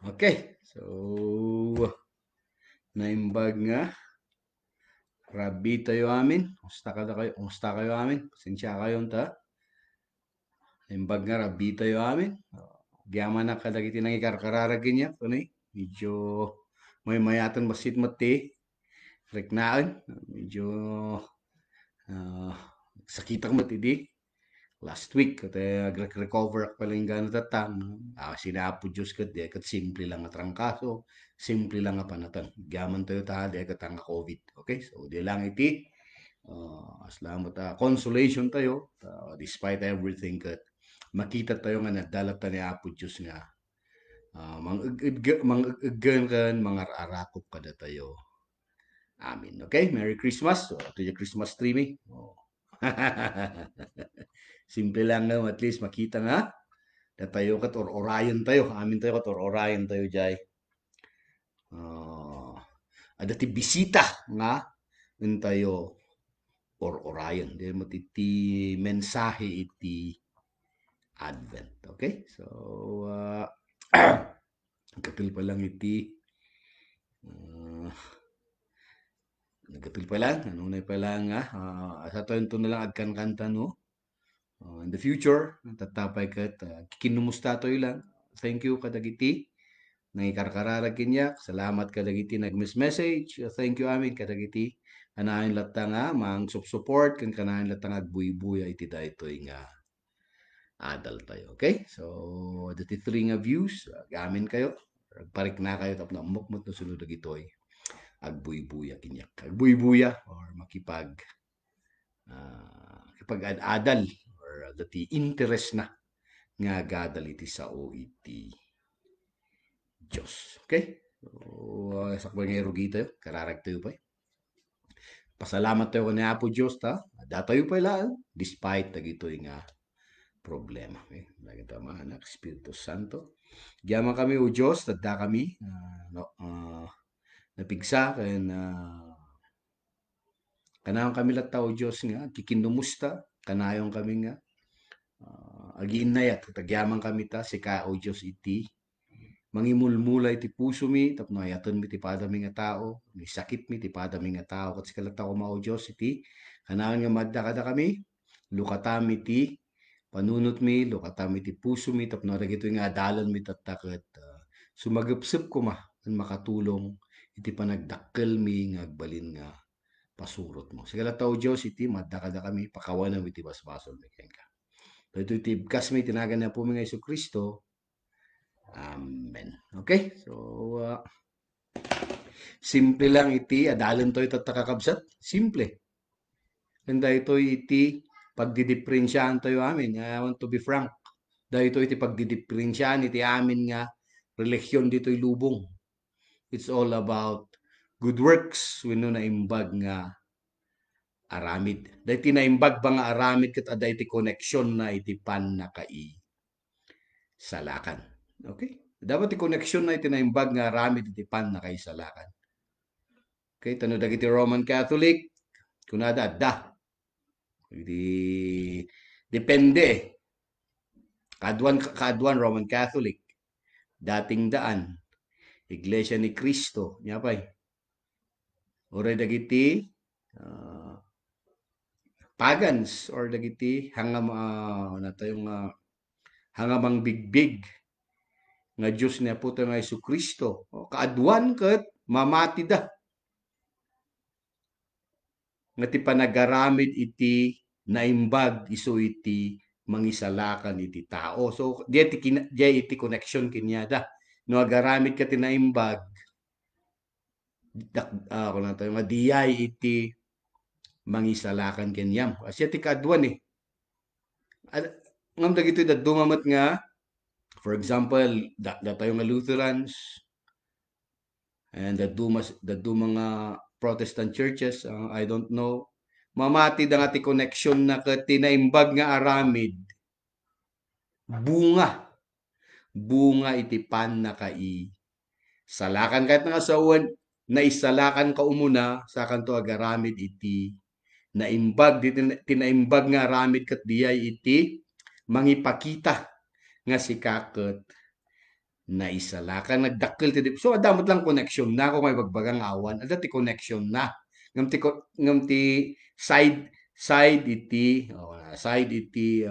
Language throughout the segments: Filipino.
Okay, so naimbag nga rabi tayo amin. Musta kayo amin? Pasensya kayo ta. Naimbag nga rabi tayo amin. Gyaman na kadagiti nang ikarkararagin niya. Kunay, medyo may mayatan basit mati. Reknaan. Medyo uh, sakitak matidi. Last week, kata recover ako pala yung gano'n tatang. Sinapo Diyos kat, kat simple lang at trangkaso. Simple lang nga panatan. Gaman tayo tahali, kat ang COVID. Okay, so di lang iti. Salamat consolation tayo. Despite everything, kat makita tayo nga nadalat ta ni Apo Diyos nga. Mang-uggan kan, mangar-arakop kada tayo. Amin. Okay, Merry Christmas. So, ito yung Christmas tree, me. Oh. Simple lang na, at least makita nga. Tayo kat or orayon tayo. Amin tayo kat or orayon tayo, Jai. Adati bisita nga tayo or orayon. Di mo iti mensahe iti Advent. Okay? So, katil pa lang iti nagatil pa lang. Ano na pa lang nga. Sa to na lang agkan kanta no. In the future, tatapay kat kinumusta to lang. Thank you kadagiti. Nangikarkararag kinyak. Salamat kadagiti nag-message. Thank you amin kadagiti. Kanahin latta nga, mang support kan kanahin latta nga agbuy-buya iti daytoy nga adult tayo. Okay? So, dati three nga views, gamin kayo. Parik na kayo tapos na mukmut na sunod itoy. Agbuy-buya kinyak. Agbuy-buya or kipag-adal or dati interest na nga gadal iti sao iti Diyos. Okay? So, sakbay nga erugito yun. Kararag tayo pa. Pasalamat tayo ni Apo Diyos ta. Datayo pa ilaan. Despite tagito nga problema. Okay? Lagi tayo mga anak. Espiritu Santo. Diyaman kami o Diyos. Tadda kami. Napigsa. Kanayon kami lata o Diyos nga. Kikindumusta. Kanayon kami nga. Agiinay at tagyaman kami ta. Sika o Diyos iti mangimulmulay ti puso mi, tapno ayaton mi ti padami nga tao, mi sakit mi ti padami nga tao, kat sikalat ako mao Diyos iti, kanahan nga madda kada kami, lukatami ti panunot mi, lukatami ti puso mi, tapno dagito nga adalan mi tattaket, sumagupsup ko makatulong, iti panagdakkel mi nga agbalin nga pasurot mo. Sikalat ako Diyos iti, madda kada kami, pakawanan mi ti basbasol mi ka. Ito iti ibkas mi, tinagan na po mi nga Isu Kristo, Amen. Okay? So, simple lang iti, adalan to ito takakabsat. Simple. Kanda ito iti pagdidiferensyahan tayo amin. I want to be frank. Dahil ito iti pagdidiferensyahan iti amin nga relihiyon dito'y lubong. It's all about good works. Wino na imbag nga aramid. Dahil tinaimbag ba nga aramid kat ada iti connection na iti pan na kai salakan. Okay? Dapat i-connection na itinaimbag nga rami iti pan na kay salakan. Okay, tano dagiti Roman Catholic, kunada da. Depende. Kaduan Roman Catholic. Dating daan. Iglesia ni Cristo. Nyapay. Ore dagiti pagans or dagiti hangam hangamang bigbig nga Diyos niya po nga Isu Kristo. Kaaduan kat mamati da. Nga ti panagaramid iti naimbag iso iti mangisalakan iti tao. So, di iti connection kinyada. No agaramid ka ti naimbag, kung nato nga diyay iti mangisalakan kenyam. Kasi ti kaduan eh. Ngam dagito dumamat nga, for example, tayo nga Lutherans, and the mga Protestant churches, I don't know, mamati da nga ti connection na tinaimbag nga aramid, bunga iti pan na kai salakan kahit nga asawan na isalakan ka umuna sa kanto agaramid iti naimbag tinaimbag nga aramid kat diyay iti mangipakita nga si kaket naisalakan nagdakkel ti so adamot lang connection na kung may bagbagang awan ada ti connection na ngam ti side iti side iti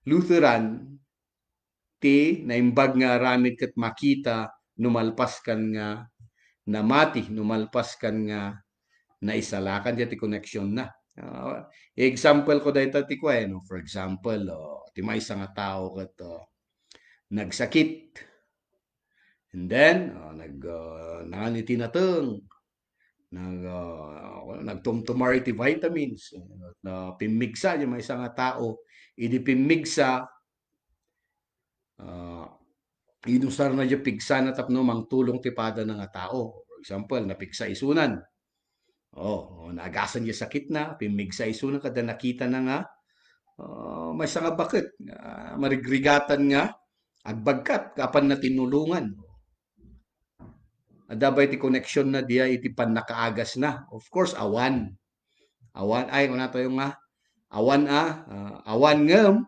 Lutheran ti naimbag nga aramid ket makita numalpas kan nga namati numalpas kan nga naisalakan ti connection na. Example ko dayta ti kwa no for example ti maysa nga tao ket nagsakit and then nangani ti nateng nagtumtumar iti vitamins na pimmigsa yung maysa nga tao idi pimmigsa uh, inusar na yung pigsa na tapno mangtulong ti pada na nga tao. For example, napigsa isunan. Naagasan niya sakit na, pimmigsa isunan kada nakita na nga may nga bakit marigrigatan nga agbagkat kapan na tinulungan. Adabay ti connection na diya iti panakaagas na. Of course, awan. Awan ay kuna tayo nga awan ngem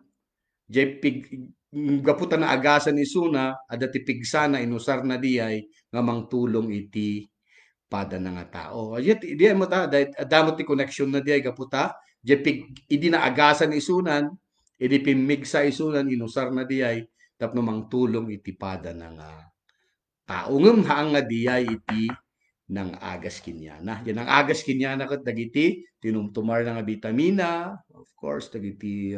jay gaputan na agasan ni Suna ada ti pigsa na inusar na diyay nga mangtulong iti pada na nga tao. Yet di mo ta adamot ti connection na diyay gaputa jay idi na agasan ni Sunan idi pimmigsa isunan inusar na diyay tapno mangtulong iti pada na nga tao ngem haang nga diyay iti nang agas kinyana. Yan ang agas kinyana ket dagiti tinumtumar nga vitamina, of course dagiti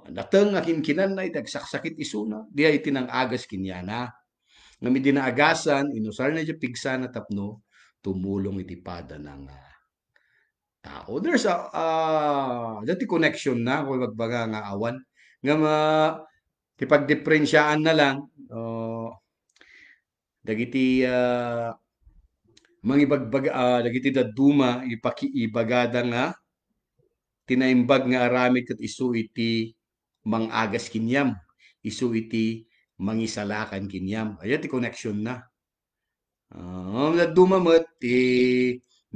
nateng akin kinanay dagsaksakit isuna diya iti nang agas kinyana. Ngami dinaagasan inusar na di pigsa na tapno tumulong iti pada ng tao. There's dati connection na kung magbaga nga awan. Nga ti pagdifrensyaan na lang dagiti mangibagbag dagiti dadduma ibagada nga tinaimbag nga aramid ket isu iti mangagas kinyam isu iti mangisalakan kinyam aya ti connection na dadduma met ti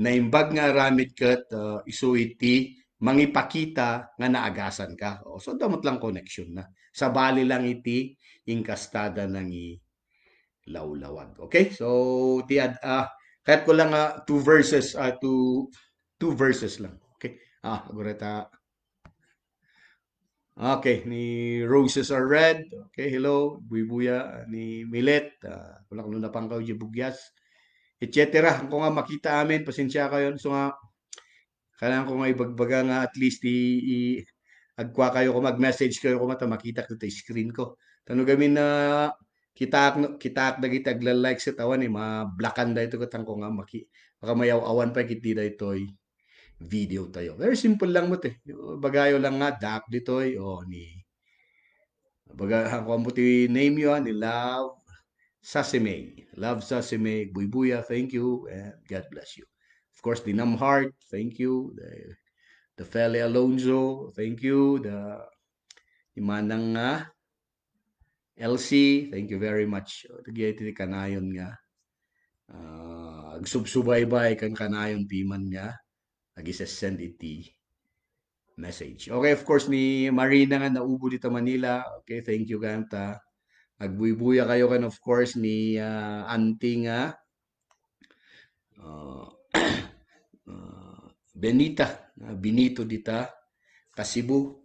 naimbag nga aramid ket isu iti mangipakita nga naagasan ka so damot lang connection na sabali lang iti inkastada nang lawlawag. Okay? So, kahit ko lang two verses lang. Okay? Gureta. Okay, ni Roses Are Red. Okay, hello. Buya ni Milet. Wala ko na pangkaw di bugyas. Etc. Kung nga makita amin, pasensya kayo. So nga, kailangan ko nga ibagbaga nga at least agkwa kayo ko mag-message kayo ko mata makita ko ito screen ko. Tanong gamin na kita dagiti agla-like sa tawan mablakan da ito katang ko nga baka mayaw awan pa kiti da ito'y video tayo. Very simple lang mo te. Bagayo lang nga dak dito'y ni baga ako mo ti name yun ni Love Sasime. Love Sasime, Buybuya, thank you and God bless you. Of course, the Namheart, thank you. The Feli Alonzo, thank you. The Manang LC, thank you very much. Tagay kanayon nga. Agsubsubaybay kan kanayon timan nga. Agisesend iti message. Okay, of course, ni Marina nga naubo dito Manila. Okay, thank you kanta. Agbuybuya kayo kan of course ni auntie nga Benito dita Kasibu.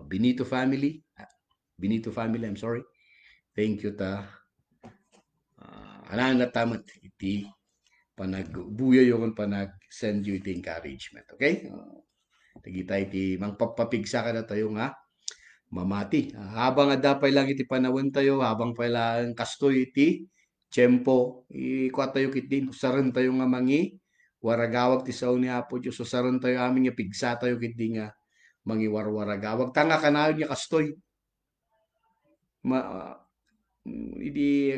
Benito family, I'm sorry. Thank you ta. Alam na tamat iti panagbuya yung panag-send you iti encouragement. Okay? Tagita iti mangpapapigsa ka na tayo nga mamati. Habang adapay lang iti panawon tayo, habang pala kastoy iti tiyempo, ikuha tayo kiti, usaran tayo nga mangi, waragawag ti sao ni Apo Diyos, usaran tayo amin nga pigsa tayo kiti nga mangi warwaragawag. Tanga kanayon nga kastoy. Idi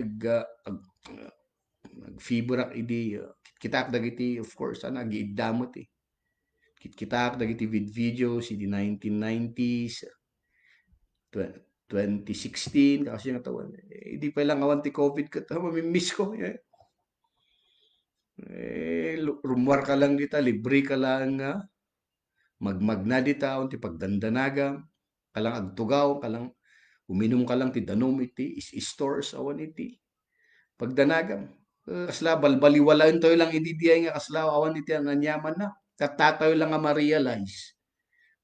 nagfiburak idi kitak dagiti of course nagiiddamot kitak dagiti videos idi 1990s 2016 kasi nga tawan idi pa lang awan ti COVID ket mamimiss ko rumwar ka lang dita libre ka lang magmagna dita ti pagdandanaga kalang agtugaw kalang Uminom ka lang ti danom iti is stores awan iti pagdanagam. Kasla balbaliwalaan tayo lang ididiyay nga kasla awan iti ananyaman na. Katatayo lang nga ma-realize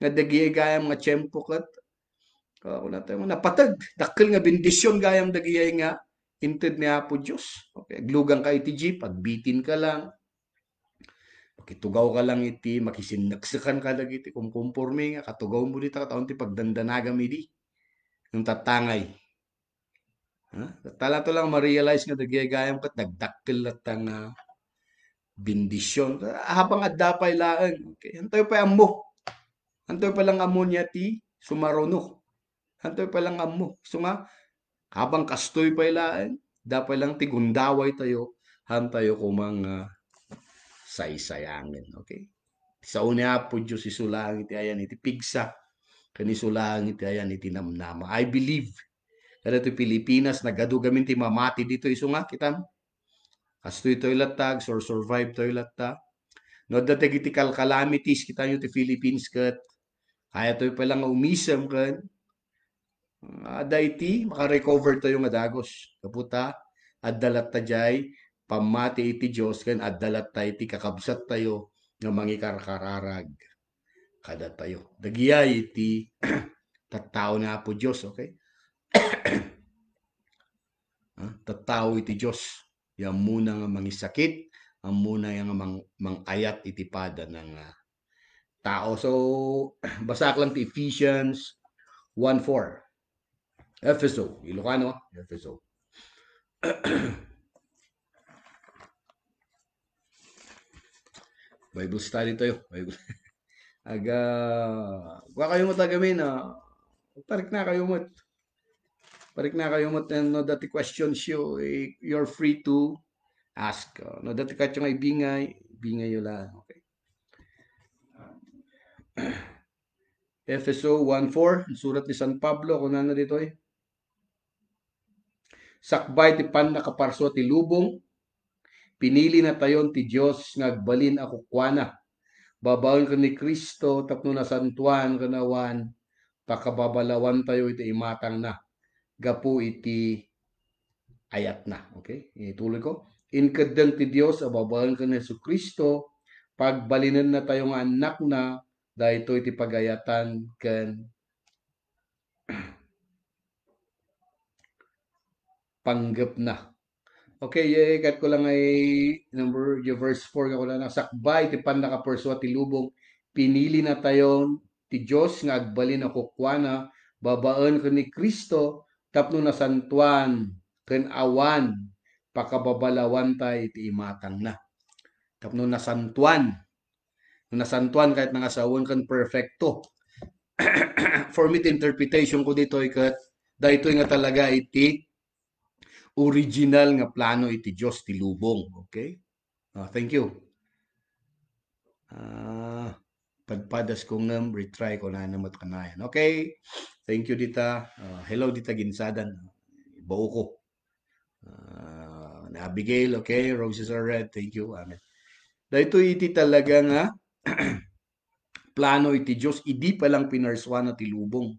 nga dagi gayam nga tiyempo kat wala tayo napatag. Dakkel nga bendisyon gayam dagi nga inted ni Apo Dios. Okay, aglugang ka iti jeep, pagbitin ka lang, makitugaw ka lang iti, makisinagsikan ka dagiti kung kumporme nga katugaw mo dita kataon ti pagdandanagam idi. Yung tatangay. Tala to lang ma-realize nga dagi gayam kat nagdakkel latang bendisyon. Habang addapay laan. Okay, antoy pa ammo. Antoy pa lang ammo niya ti sumaruno. Antoy pa lang ammo. So nga, habang kastoy pa ilaan, dapat lang ti gundaway tayo, han tayo kumang saysayangin. Okay? Sa una po Diyos isulang iti ayan iti pigsa. Kanisulang iti ayan iti namnama. I believe. Kada iti Pilipinas, nagadugamin ti mamati dito. Iso nga kita. Kastoy tayo latag, survive tayo latag. No, dati iti calamities, kita nyo ti Philippines kat. Kaya tayo palang umisam kat. Daiti, makarecover tayo nga dagos. Kaputa, addalat ta jay, pamati iti Diyos, kan addalat tayo iti kakabsat tayo, nga mangikarkararag. Kada tayo. Dagiyay iti tattao na po Diyos, okay? Tattao iti Diyos. Yan muna nga mangisakit, ang muna nga mangayat iti pada ng tao. So, basak lang ti Ephesians 1:4. Efeso, Ilocano, Efeso. Bible study tayo. Bible. Huwag kayo matagamin parik na kayo mat. Parik na kayo mat no dati questions you're free to ask. No dati ka yung ibingay yun lang. Okay. Efeso 1:4, surat ni San Pablo, kung na dito sakbay ti pan nakaparso ti lubong, pinili na tayon ti Diyos ngagbalin ako kuana. Babaon ka ni Kristo, tapno na santuan kanawan, pakababalawan tayo iti imatang na. Gapu iti ayat na. Okay? Ituloy ko. Inkadang ti Diyos, babaon ka ni Kristo, pagbalinan na tayong anak na, dahil ito iti pagayatan kan panggap na. Okay, ikat ko lang ay yung verse 4 ko lang sakbay ti pan nakaperswa ti lubong pinili na tayo ti Dios nga agbalin ako kuana babaan ko ni Kristo tapno na santuan ken awan pakababalawan tay ti imatang na. Tapno na santuan kahit nangasawon kan perfecto. For me, the interpretation ko dito ikat dahito nga talaga iti original nga plano iti Diyos ti lubong. Okay? Thank you. Padpadas ko ngam, retry ko na namat kanayan. Okay? Thank you dita. Hello dita ginsadan. Bao ko. Na Abigail, okay? Roses are red. Thank you. Amen. Dahito iti talaga nga plano iti Diyos, idi palang pinarswa na ti lubong.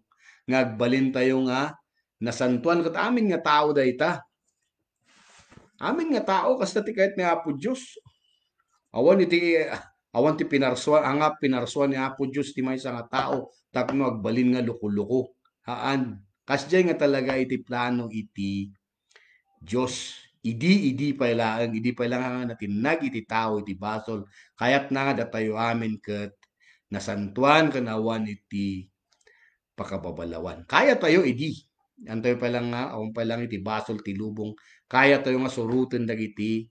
Ngagbalin tayo nga nasantuan kat amin nga tao dayta. Amin nga tao kasta ti kahit ni Apo Diyos. Awan ti pinarswa, pinarswa ni Apo Diyos ti maysa nga tao tapno agbalin nga luko-luko. Haan, kasjay nga talaga iti plano iti Diyos. Idi pa ilang nga natinag iti tao iti basol. Kayat na nga datayo amin ket nasantuan kanawan iti pakababalawan. Kaya tayo idi. Antoy pa lang nga, awan pa lang iti basol ti lubong. Kaya tayo nga suruten dagiti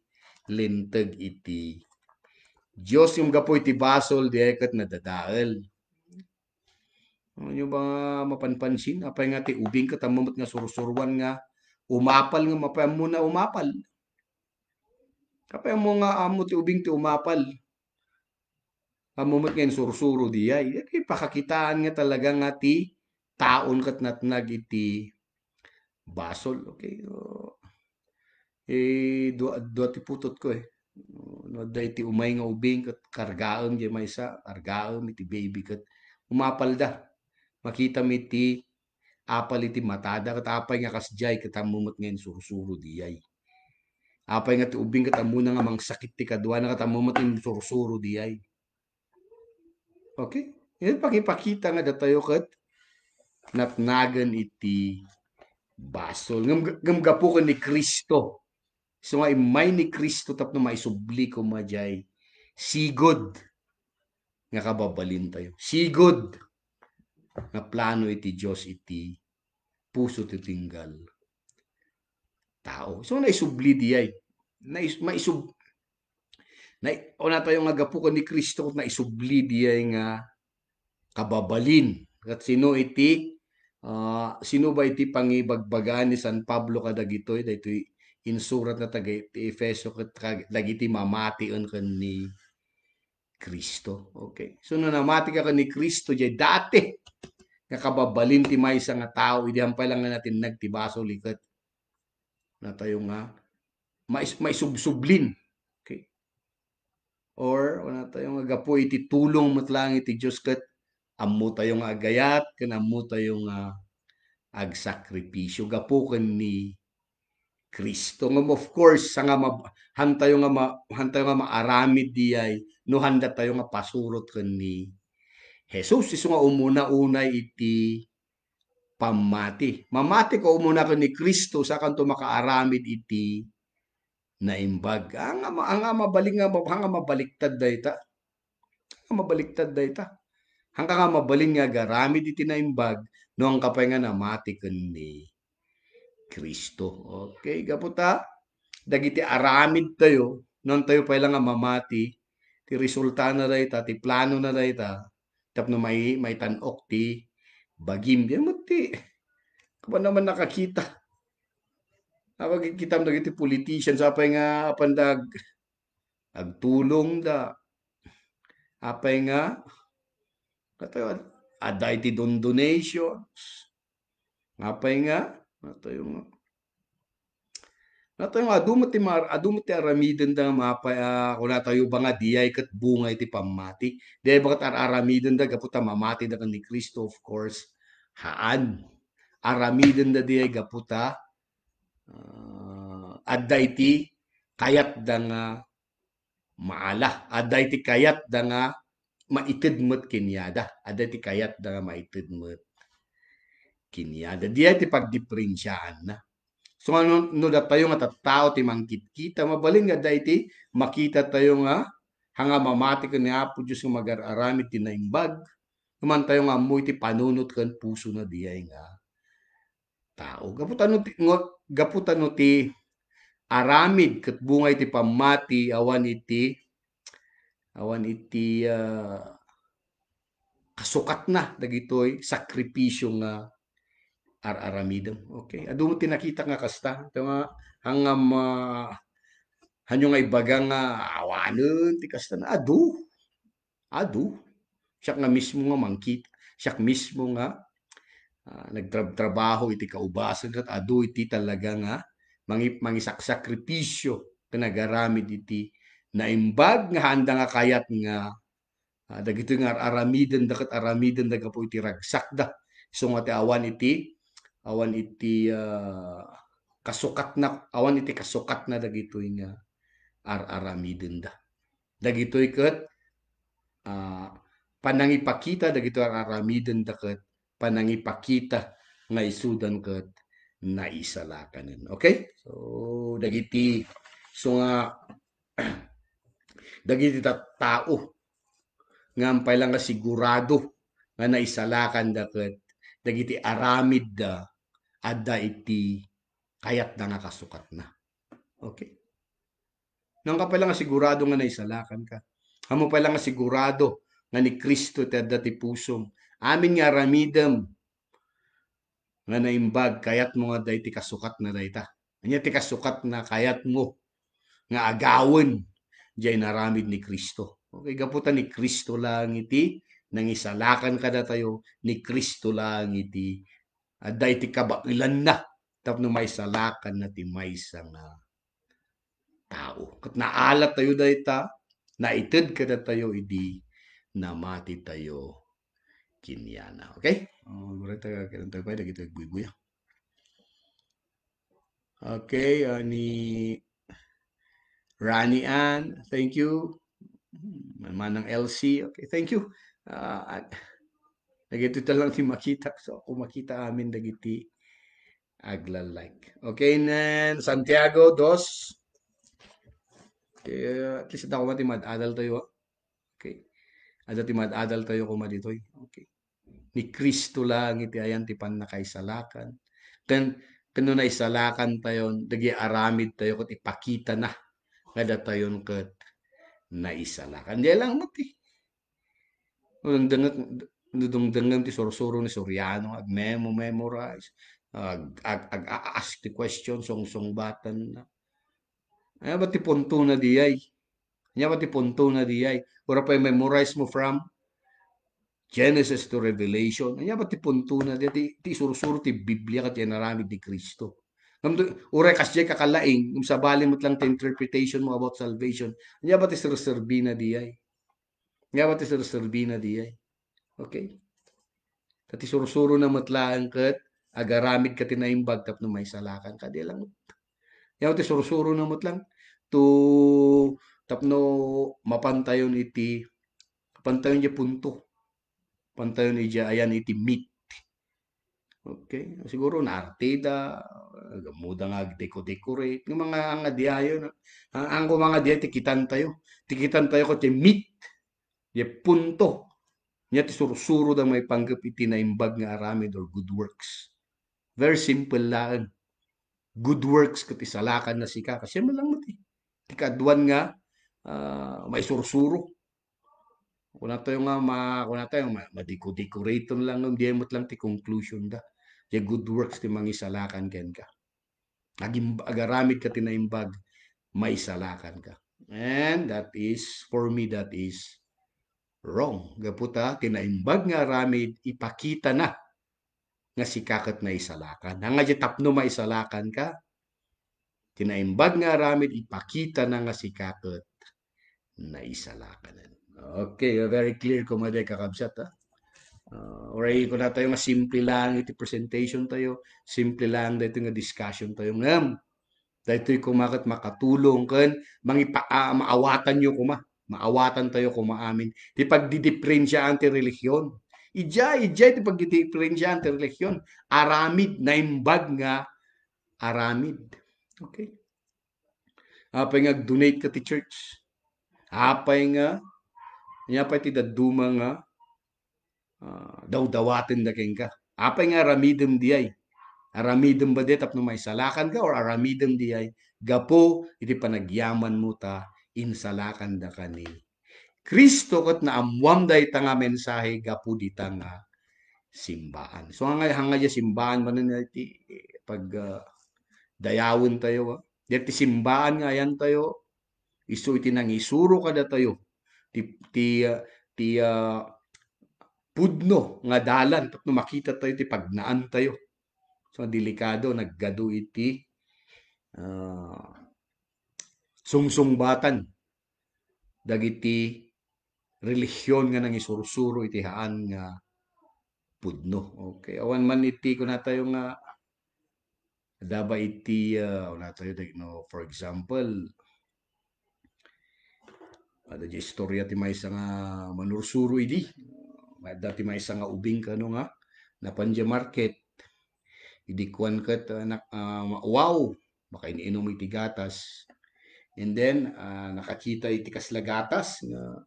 linteg iti Diyos yung gapo iti basol di eket nadadael. Ano ba mapanpansin? Apay nga ti ubing ka tamamot nga sursurwan nga umapal nga mapay mo na umapal. Kapay mo nga amo ti ubing ti umapal. Amumot nga sursuro di ay. Pakakitaan nga talaga nga ti taon kat natnag iti basol. Okay. Dua ti putot ko no da iti umay nga ubing kat kargaem di maysa kargaem iti baby kat umapal da makita mi ti apal iti matada kat apay nga kasjay kat amumot ngayon sursuro diyay. Apay nga ti ubing kat amuna nga mang sakit ti kadwa na kat amumot in sursuro diyay. Okay? Yan pagipakita nga datayo kat natnagan iti basol. Ngamgapo ka ni Kristo. So nga imay ni Kristo tapno maisubli ko majay. Sigod nga kababalin tayo. Sigod nga plano iti Diyos iti puso ti tinggal tao. So naisubli diyay. Maisub na una tayo nga gapo ko ni Kristo na isubli diyay nga kababalin. At sino ba iti pangibagbagaan ni San Pablo kadagitoy daytoy insurat na taga iti Efeso ket dagiti mamation ken ni Kristo. Okay. So no namati ka ni Kristo jay dati nga kababalin ti maysa nga tao idi hampay lang nga natin nagtibaso liket na tayo nga maisubsublin. Okay. Or wala tayo nga gapo iti tulong metlang iti Dios ket ammo tayo nga agayat ken ammo tayo nga agsakripisyo gapo ken ni Kristo. Ngem of course nga hantayo nga maaramid diyay no handa tayo nga pasurot ken ni Jesus. Isu nga umuna-unay iti pamati. Mamati ko umuna ken ni Kristo sa kanto makaaramid iti naimbag. Ang mabaliktad dayta. Ang mabaliktad dayta. Hanggang nga mabalin nga garamid iti naimbag no ang kapay nga namati ken ni Kristo. Okay, gaputa dagiti aramid tayo non tayo pay lang nga mamati ti resulta na dayta ti plano na dayta tapno may tan-ok ti bagim di mo ti kuba naman nakakita. Kapag kitam dagiti politician sapay nga pandag agtulong da apay nga katayo aday ti donations. Apay nga natayo nga adumot ti aramiden da mapay kuna tayo ba nga diyay ket bungay ti pamati. Diyay bakat aramiden da gaputa mamati da ni Kristo of course. Haan. Aramiden da diyay gaputa adday ti kayat da nga maala. Adday ti kayat da nga maited met kinyada. Adday ti kayat da nga maited met kinyada. Diyay ti pagdiferensyaan na. So ano no da tayo nga tattao ti mangkitkita mabalin nga dayti makita tayo nga hanga mamati ken ni Apo Dios nga magararamid ti naimbag. Naman tayo nga ammoy ti panunot ken puso na diyay nga tao. Gaputan no ti aramid ket bungay ti pamati awan iti kasukat na dagitoy sakripisyo nga aramidem. Okay. Adu mo tinakita nga kasta. Ito nga hangam hanyo nga ibaga nga awanen ti kasta na adu. Siya nga mismo nga mangkit. Siya mismo nga nagtrabaho iti kaubasan kat adu iti talaga nga mangisakripisyo kanagaramid iti naimbag nga handa nga kayat nga dagito nga aramiden dakat aramiden daga po iti ragsak da. So nga ti awan iti kasukat na dagitoy nga aramiden da. Dagitoy ket panangipakita dagito aramiden da ket panangipakita nga isudan ket naisalakanen. Okay? So dagiti nga dagiti tao nga ampay lang nga sigurado nga naisalakan da ket dagiti aramid da adda iti kayat da nga kasukat na. Okay? Nang ka pala nga sigurado nga naisalakan ka. Amo pala nga sigurado nga ni Kristo ti adda ti pusom. Amin nga aramidem nga naimbag kayat mo nga day ti kasukat na dayta. Anya ti kasukat na kayat mo nga agawon diay naramid ni Kristo. Okay, gaputan ni Kristo lang iti nangisalakan kada tayo ni Kristo lang iti adday ti kabailan na tapno may salakan na ti maysa nga tao. Kat naalat tayo dayta naited kada tayo idi namati tayo Kinyana. Okay? Berarti kailan tayo pwede gitu buy-buy. Okay, ni Rani Ann, thank you. Manang LC, okay, thank you. Nagito lang ti makita. So, kung makita amin dagiti agla like. Okay, then Santiago, dos. Okay, at least ako mati mad-adal tayo. Okay. Ada ti mad-adal tayo kumaditoy. Okay. Ni Kristo lang iti ayan ti pan nakaisalakan. Then, kano na isalakan tayo, dagi aramid tayo kat ipakita na. Kada tayon kat naisalakan. Di lang mati. Walang dangat, dudong ti sursuro ni Soriano, ag memorize, ask the question, song batan na. Ay, ba't ti punto na diyay? Nya ba't ti punto na diyay? Ura pa memorize mo from Genesis to Revelation. Nya ba't ti punto na diyay? Ti sursuro ti Biblia kat yan naramid ni Kristo. Uray kasya kakalaing, yung sabali mo't lang ti interpretation mo about salvation. Nya ba't ti sirserbi na diyay? Nya ba't ti sirserbi na diyay? Okay? Tati sursuro na matlaan kat, agaramid ka tinaimbag tapno may salakan ka. Di lang. Yaw ti sursuro na matlang. To tapno mapantayon iti pantayon iti punto. Pantayon iti ayan iti meet. Okay? Siguro na artida, gamuda nga deco-decorate. Yung mga nga diayo na. Ang mga diya tikitan tayo. Tikitan tayo ko ti meet. Di punto. Nya ti sursuro da may panggap iti naimbag nga aramid or good works. Very simple lang. Good works ket isalakan na sika kasi man lang mati. Ti kaadwan nga may sursuro. Kuna tayo nga kuna tayo madiko-decorate lang ng diemot lang ti conclusion da. Ti good works ti mangisalakan ken ka. Agaramid ka tinaimbag maisalakan ka. And that is, for me, that is wrong. Gaputa, tinaimbag nga aramid, ipakita na nga sikakat na isalakan. Nga di tapno maisalakan ka, tinaimbag nga aramid, ipakita na nga sikakat na isalakan. Okay, very clear ko maday kakabsat. Oray ko na tayo nga simple lang iti presentation tayo, simple lang dito nga discussion tayo ngam. Dito'y kumakat makatulong kan maawatan nyo kuma. Maawatan tayo kumaamin. Di pagdidiferensya anti relihiyon. Ijay, ti pagdidiferensya anti relihiyon. Aramid, naimbag nga aramid. Okay? Apay nga donate ka ti church. Apay nga, ti daduma nga, daw-dawatin na ka. Apay nga aramidem diyay. Aramidem ba di tapno may salakan ka or aramidem diyay gapo iti panagyaman mo ta insalakan da ka ni Kristo ket naamwam day ta nga mensahe gapo di ta nga simbaan. So hangay simbaan man iti pag dayawon tayo. Iti simbaan nga yan tayo isu iti nangisuro kada tayo ti pudno nga dalan tapno makita tayo ti pagnaan tayo. So, delikado, naggado iti sungsungbatan. Dagiti relihiyon nga nang isursuro iti haan nga pudno. Okay. Awan man iti kuna tayo nga daba iti una tayo no, for example, ada di istorya ti maysa nga manursuro idi. Dati maysa nga ubing kano nga napanja market. Idikuan kat wow, baka iniinom iti gatas. And then, nakakita iti kasla gatas nga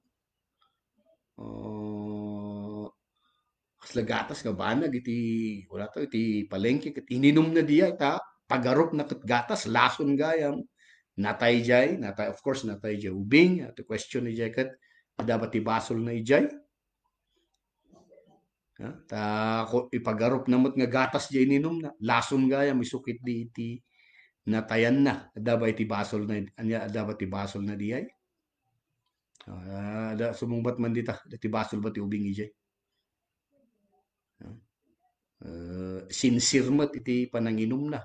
kasla gatas nga banag iti wala to iti palengke ket ininom na diya ita pagarup na ket gatas lason gayam natay jay of course natay jay ubing at question ni jay ket dapat ti basol na ijay. Ipagarup namot nga gatas di ininom na. Lason gaya, may sukit di iti natayan na. Dapat iti basol na, dapat iti basol na di ay. Sumungbat man dita, iti basol ba ti ubing ijay. Sinsirmat iti pananginom na.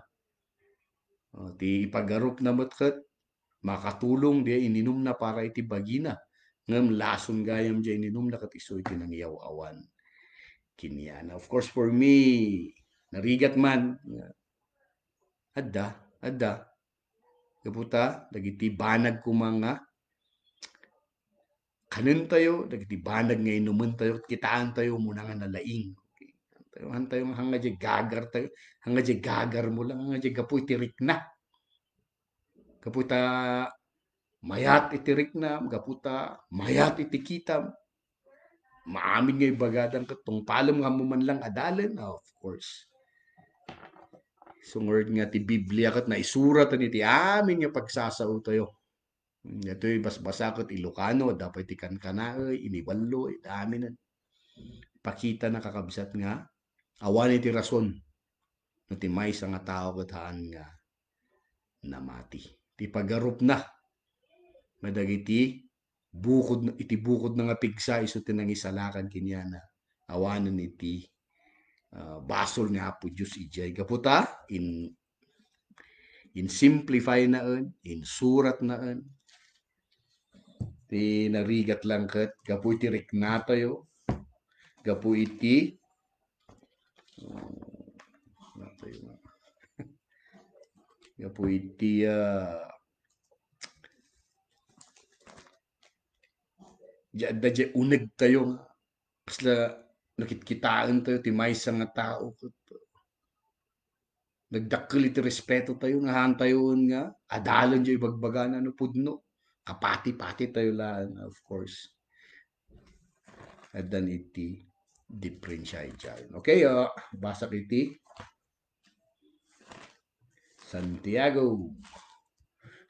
Ti ipagarup namot kat, makatulong di ininom na para iti bagina. Ngam lason gayam di ininom na kat iso iti nangyaw awan. Kinyana. Of course, for me, narigat man, adda, kaputa, dagiti banag ko mga kanin tayo, dagiti banag nga inuman tayo, kitaan tayo muna nga nalaing. Okay. Tayo hanga di gagar tayo, hanga di gagar mo lang, hanga di kapoy tirik na. Kaputa mayat itirik na, kaputa mayat itikita. Maamin nga ibagadan ka, tong palam nga mo man lang adalan, of course. Sungord nga ti Biblia kat na isurat ni ti amin nga pagsasao tayo. Ito'y basbasa kat Ilocano, dapat ti kankanaoy, inibaloy, dami na. Pakita na kakabsat nga, awan iti rason, no ti may nga tao kat haan nga namati. Ti pagarup na, madagiti, bukod na nga pigsa, iso tinangisalakan kinyana, awanan iti basol nga Apo Diyos ijay. Kaputa, in simplify naan, in surat naan, ti narigat lang kat, kapu iti rikna tayo, kapu iti, kapu iti, dadya uneg tayo, kasla nakitkitaan tayo, ti maysa nga tao, nagdakkel iti respeto tayo, nga haan tayo nga, adalan dyan ibagbagan, ano pudno, kapati-pati tayo lang, of course. At dan iti diferensya dyan. Okay, basa iti Santiago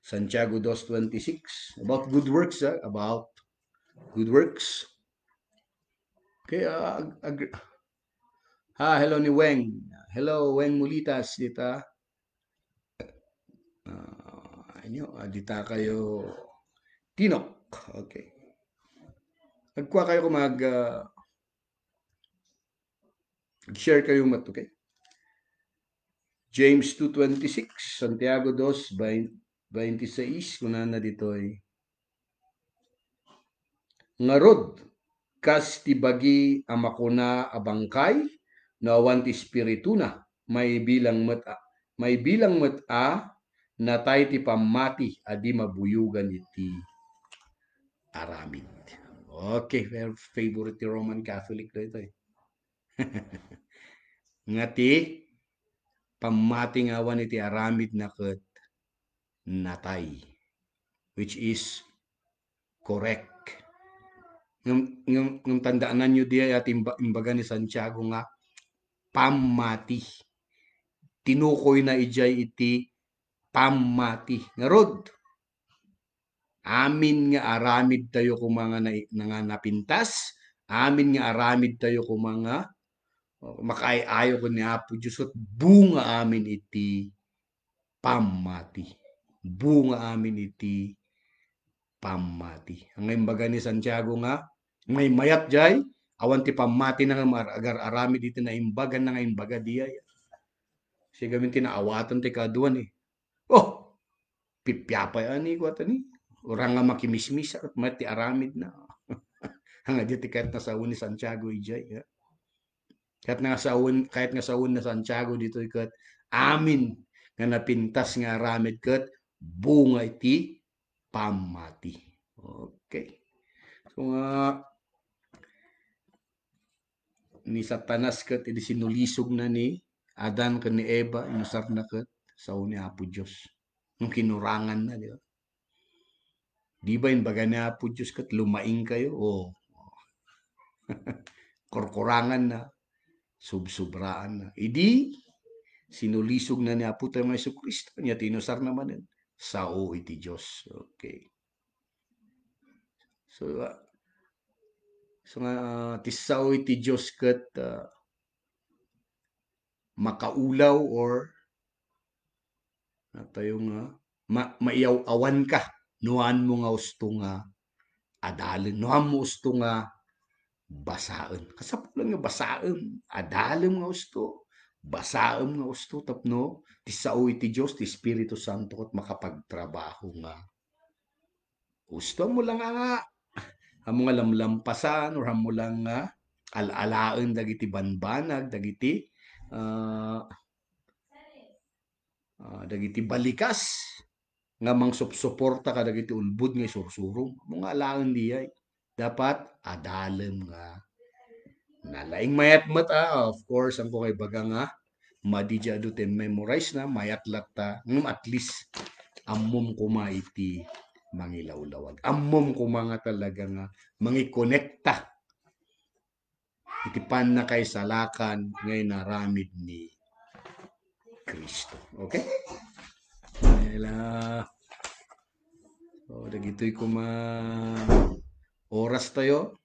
2:26 about good works, about good works. Okay, hello ni Weng. Hello, Weng Mulitas, dita. Dita kayo Tinok. Okay. Nagkuha kayo kung share kayo mat, okay? James 2:26, Santiago 2:26, kuna na dito ay ngarod kas ti bagi amakuna abangkay no awan ti espiritu na may bilang met a natay ti pamati adi mabuyugan iti aramid. Okay, favorite ti Roman Catholic na ito eh. Nga ti pamati nga awan iti aramid na ket natay, which is correct. Ng tandaanan nyo diya at imbaga ni Santiago nga pamati. Tinukoy na ijay iti pamati. Ngarod, amin nga aramid tayo kung mga napintas, amin nga aramid tayo kung mga makaayayo ko ni Apo Diyos at bunga amin iti pamati. Bunga amin iti pamati. Ang imbaga ni Santiago nga, may mayat jay, awan ti pamati na nga agar arami dito na imbaga na nga imbaga diya. Siya gamin tinaawatan ti kaduan eh. Oh, pipyapay ani ko ata ni. Orang nga makimismis at mati aramid na. Hanga di ti kahit nasaun ni Santiago ijay. Kahit nga saun na Santiago dito ikat amin nga napintas nga aramid kat bunga iti pamati. Okay. So ni Satanas kat iti sinulisog na ni Adan ken ni Eva inusar na kat sa ni Apo Diyos. Nung kinurangan na, di ba? Di ba yung baga ni Apo Diyos kat lumaing kayo? O korkorangan na, subsubraan na. Idi, sinulisog na ni Apo tayo mga Jesucristo. Niya tinusar naman yun. Sao iti Diyos. Okay. So nga, tisaw iti Diyos kat makaulaw or tayo nga maiaw-awan ka. Nuhan mo nga gusto nga adalin. Nuhan mo gusto nga basaan. Kasap lang nga basaan. Adalin nga gusto. Basaan nga gusto. Tapno, tisaw iti Diyos, ti Espiritu Santo at makapagtrabaho nga. Gusto mo lang nga ang mga lamlampasan or mo lang nga alalaen dagiti banbanag, dagiti balikas nga mangsupsuporta kadagiti ulbud nga isursurong. Mga alaen diyay. Dapat adalem nga nalaing mayat met of course ang kay baga nga madija do ten memorize na mayat latta at least ammom kuma iti mangilawlawag. Ammom kuma nga talaga nga mangikonekta iti pan na kay salakan ngay naramid ni Kristo. Okay? Ela so dagitoy kuma oras tayo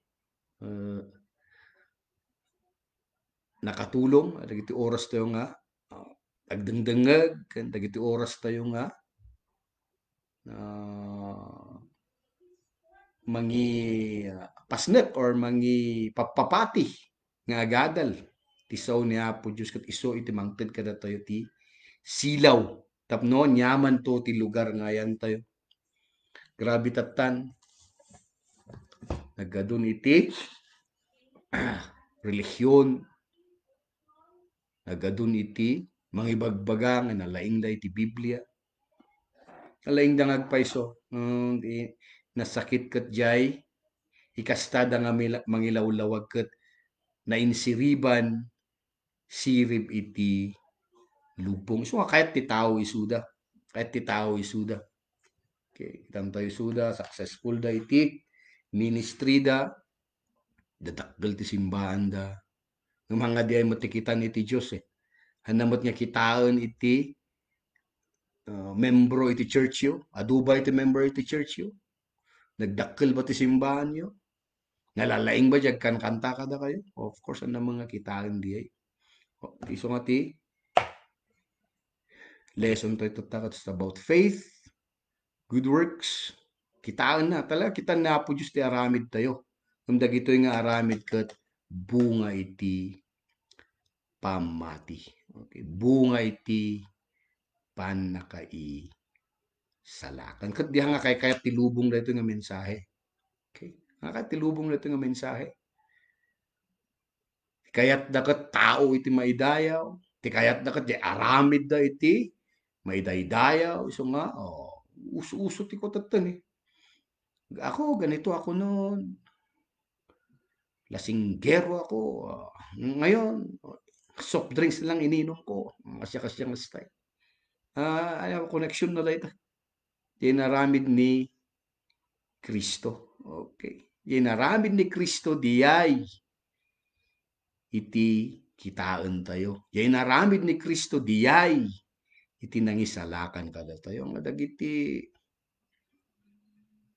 nakatulong dagiti oras tayo nga agdengdengeg ken dagiti oras tayo nga mangi pasnek or mangi papapati nga agadal ti saw ni Apo Diyos ket iso iti mangted kada tayo ti silaw tapno nyaman to ti lugar nga yan tayo. Grabe tatan naggadun iti relihiyon naggadun iti mangibagbaga nga nalaing da iti Biblia nalaing da ngagpayso nasakit ket jay ikastada nga mangilawlawag ket nainsiriban sirib iti lubong. So kahit ti tao isuda. Okay, kitang tayo isuda, successful da iti ministry da, dadakkel ti simbahan da. Ng mga di ay matikitan iti Diyos Hanamot nga kitaan iti membro iti church yo, aduba iti member iti church yo. Nagdakkel ba ti simbahan yo? Nalalaing ba jag kan kanta kada kayo? Of course, ang mga kitaan di ay. Iso nga ti lesson tayo tatakot about faith, good works. Kitaan na. Talaga kita na po Diyos ti aramid tayo. Kung dagito nga aramid kat bunga iti pamati. Okay. Bunga iti panakai salakan. Kat di nga kaya tilubong na ito nga mensahe. Okay. Nga tilubong na ito nga mensahe. Kaya't dakat tao iti maidayaw. Ti kayat dakat di aramid da iti maidaydayaw. Iso nga, uso-uso ti ko tatan Ako, ganito ako noon. Lasinggero ako. Ngayon, soft drinks lang ininom ko. Kasya-kasyang style. Connection na lang ito. Dinaramid ni Kristo. Okay. Dinaramid ni Kristo diyay iti kitaan tayo. Dinaramid ni Kristo diyay iti nangisalakan kada tayo. Nga dagiti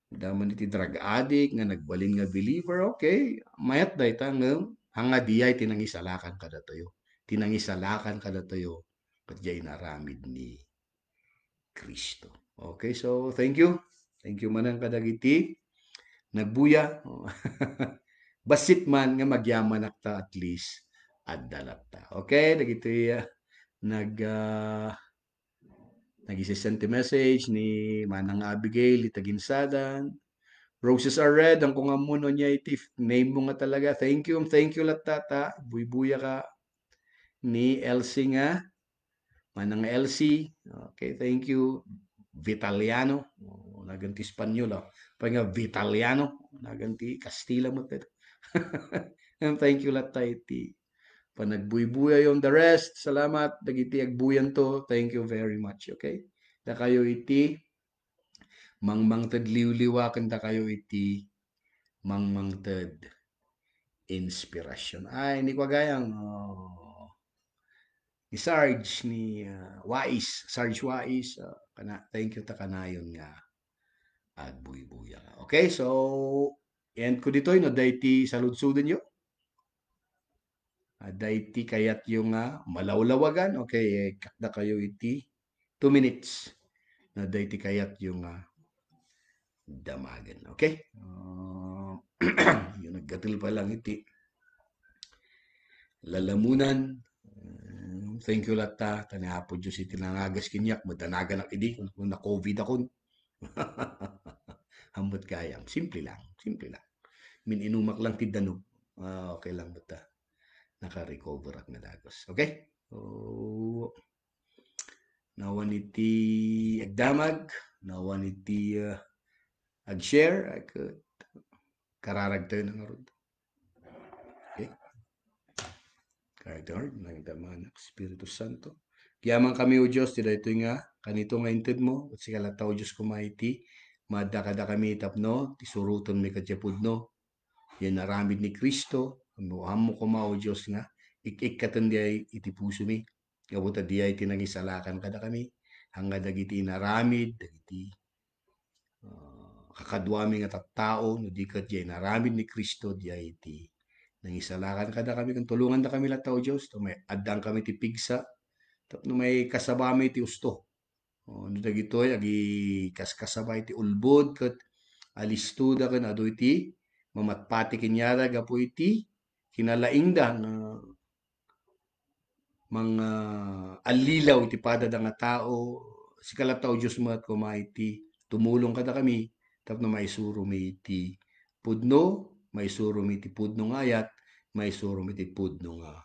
daman iti drug addict nga nagbalin nga believer, okay. Mayat da ita nga hanga diyay tinangisalakan kada tayo. Tinangisalakan kada tayo kat diyay naramid ni Kristo. Okay, so thank you. Thank you manang kadagiti nagbuya. Basit man nga magyaman akta at least addalat ta. Okay, dagiti nag-isesend message ni Manang Abigail itaginsadan. Roses are red. Ang kung amuno niya iti name mo nga talaga. Thank you lahat tata. Buy-buya ka ni Elsie nga. Manang Elsie. Okay, thank you. Vitaliano. Naganti Espanyol. Pa nga Vitaliano. Naganti Castilla mo. And thank you lahat tayo iti panagbuy-buya yung the rest. Salamat. Dagiti agbuyan to. Thank you very much. Okay? Da kayo iti mangmangted liwliwakan da kayo iti mangmangted inspirasyon. Ay, hindi ko gayang ni Sarge, ni Sarge Wais. Thank you ta kanayon nga agbuy-buya. Okay? So, end ko dito. No, dayti saludsudin nyo. Dayti kayat yung malawlawagan. Okay, kakda kayo iti 2 minutes. Na dayti kayat yung damagan. Okay? Yung naggatil pa lang iti lalamunan. Thank you lahat ta. Tanahapo Diyos iti nangagas kinyak. Madanagan ak idi. Kung na-COVID ako. Hambot kayam. Simple lang. Mininumak lang ti danog. Okay lang bata. Naka-recover ak nadagos. Okay? So, nawan iti agdamag, nawan iti ag-share, kararag tayo ng arod. Okay? Kararag tayo ng daman ng Espiritu Santo. Kiyaman kami o Diyos, tila ito nga, kanito nga inted mo, at sikalata o Diyos kumaiti, madakada kami tapno, tisuruton mi kadyapudno, yan naramid ni Kristo, amuham mo kuma o Diyos nga, ikikatan di ay iti puso mi, kabuta di ay tinangisalakan kada kami, hangga dagiti naramid, dagiti kakadwami nga tattao, no di kat di ay naramid ni Kristo, di ay iti nangisalakan kada kami, kung tulungan na kami lataw Diyos, may adang kami ti pigsa, tapno may kasabami ti usto. No dagitoy agi kaskasabay ti ulbod ket alistuda ken adu iti mamatpati kenyara gapu iti kinalaingda nga mga alilaw iti pada da nga tao sikala tao Dios mo at kumaiti tumulong kada kami tapno maisuro mi iti pudno maisuro mi iti pudno nga ayat maisuro mi iti pudno nga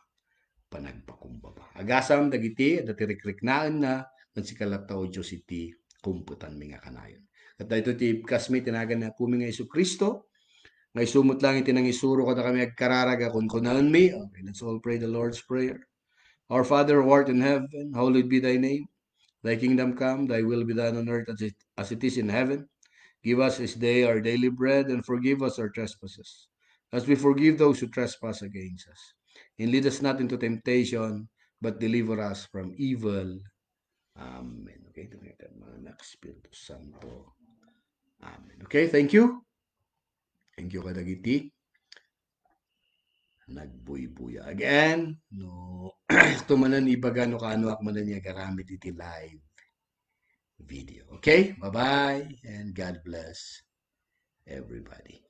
panagpakumbaba. Agasam dagiti dati rikriknaan na kan sikalat tao Diyos iti kumputan mi nga kanayon. At dahito ti kasmi tinagan na pumi nga Isu Kristo, nga isumot lang iti nang isuro kada kami agkararaga kun kunaon mi. Okay, let's all pray the Lord's Prayer. Our Father who art in heaven, hallowed be thy name. Thy kingdom come, thy will be done on earth as it is in heaven. Give us this day our daily bread, and forgive us our trespasses, as we forgive those who trespass against us. And lead us not into temptation, but deliver us from evil. Amen. Okay, tumitan mga anak, Espiritu Santo. Amen. Okay, thank you. Thank you kadagiti. Nagbuy-buya. Again, no, tumanan ibaga no kaano akmanan niya garamit iti live video. Okay, bye-bye, and God bless everybody.